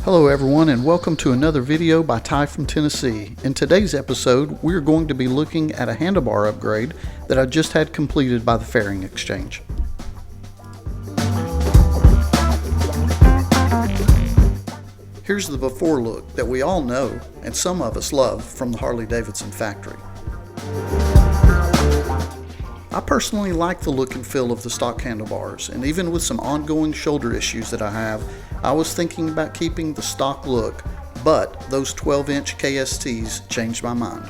Hello everyone, and welcome to another video by Ty from Tennessee. In today's episode, we're going to be looking at a handlebar upgrade that I just had completed by the Fairing XChange. Here's the before look that we all know, and some of us love, from the Harley Davidson factory. I personally like the look and feel of the stock handlebars, and even with some ongoing shoulder issues that I have, I was thinking about keeping the stock look, but those 12-inch KSTs changed my mind.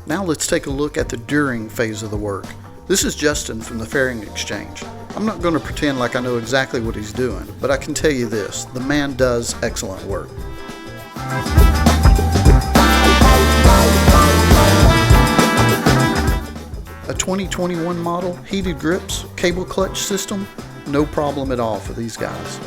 Now let's take a look at the during phase of the work. This is Justin from the Fairing XChange. I'm not going to pretend like I know exactly what he's doing, but I can tell you this, the man does excellent work. A 2021 model, heated grips, cable clutch system, no problem at all for these guys.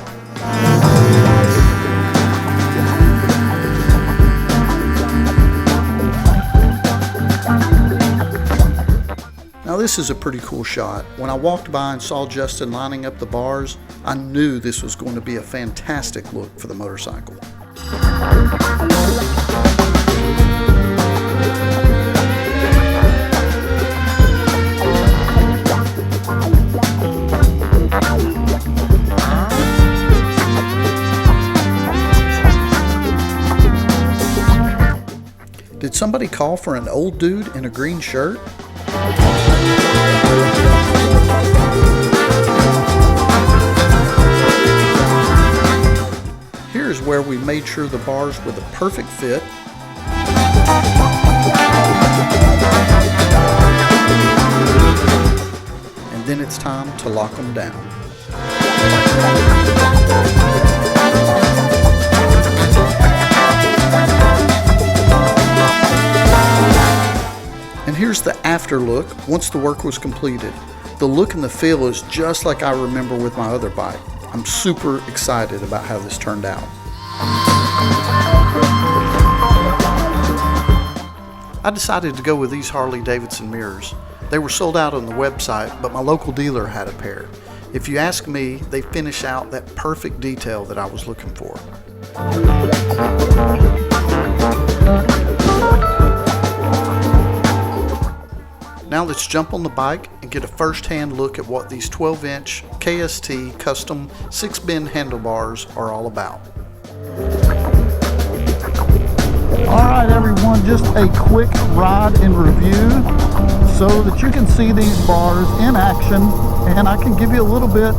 Now this is a pretty cool shot. When I walked by and saw Justin lining up the bars, I knew this was going to be a fantastic look for the motorcycle. Did somebody call for an old dude in a green shirt? Here's where we made sure the bars were the perfect fit. And then it's time to lock them down. And here's the after look once the work was completed. The look and the feel is just like I remember with my other bike. I'm super excited about how this turned out. I decided to go with these Harley Davidson mirrors. They were sold out on the website, but my local dealer had a pair. If you ask me, they finish out that perfect detail that I was looking for. Now let's jump on the bike and get a first-hand look at what these 12-inch KST Kustom 6-bin handlebars are all about. Alright everyone, just a quick ride and review so that you can see these bars in action and I can give you a little bit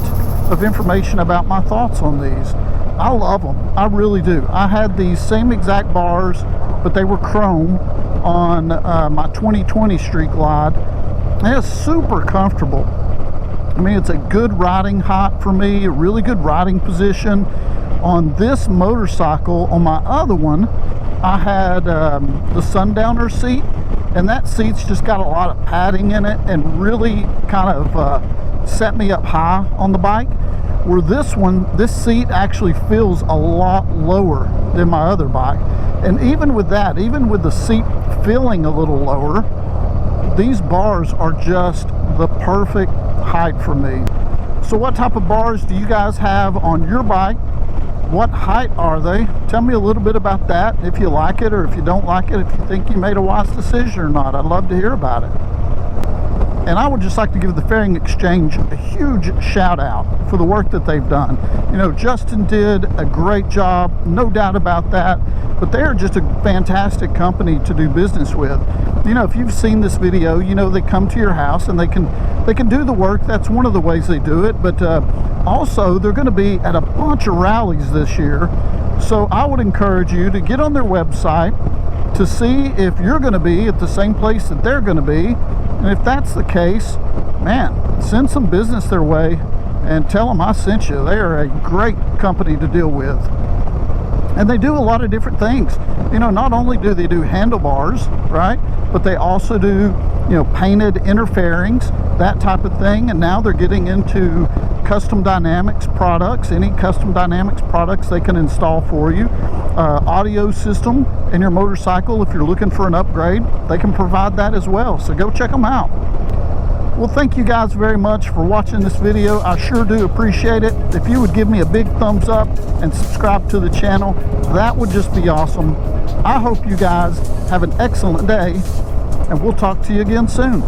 of information about my thoughts on these. I love them, I really do. I had these same exact bars, but they were chrome on my 2020 Street Glide, and it's super comfortable. I mean, it's a good riding height for me, a really good riding position. On this motorcycle, on my other one, I had the Sundowner seat, and that seat's just got a lot of padding in it and really kind of set me up high on the bike. Where this one, this seat actually feels a lot lower than my other bike. And even with that, even with the seat feeling a little lower, these bars are just the perfect height for me. So what type of bars do you guys have on your bike? What height are they? Tell me a little bit about that, if you like it or if you don't like it, if you think you made a wise decision or not. I'd love to hear about it. And I would just like to give the Fairing XChange a huge shout out for the work that they've done. You know, Justin did a great job, no doubt about that, but they are just a fantastic company to do business with. You know, if you've seen this video, you know they come to your house and they can do the work. That's one of the ways they do it, but also they're going to be at a bunch of rallies this year. So I would encourage you to get on their website to see if you're going to be at the same place that they're going to be. And if that's the case, man, send some business their way and tell them I sent you. They are a great company to deal with. And they do a lot of different things. You know, not only do they do handlebars, right, but they also do, you know, painted inner fairings, that type of thing. And now they're getting into custom dynamics products, any custom dynamics products they can install for you. Audio system in your motorcycle, if you're looking for an upgrade, they can provide that as well. So go check them out. Well, thank you guys very much for watching this video. I sure do appreciate it. If you would give me a big thumbs up and subscribe to the channel, that would just be awesome. I hope you guys have an excellent day, and we'll talk to you again soon.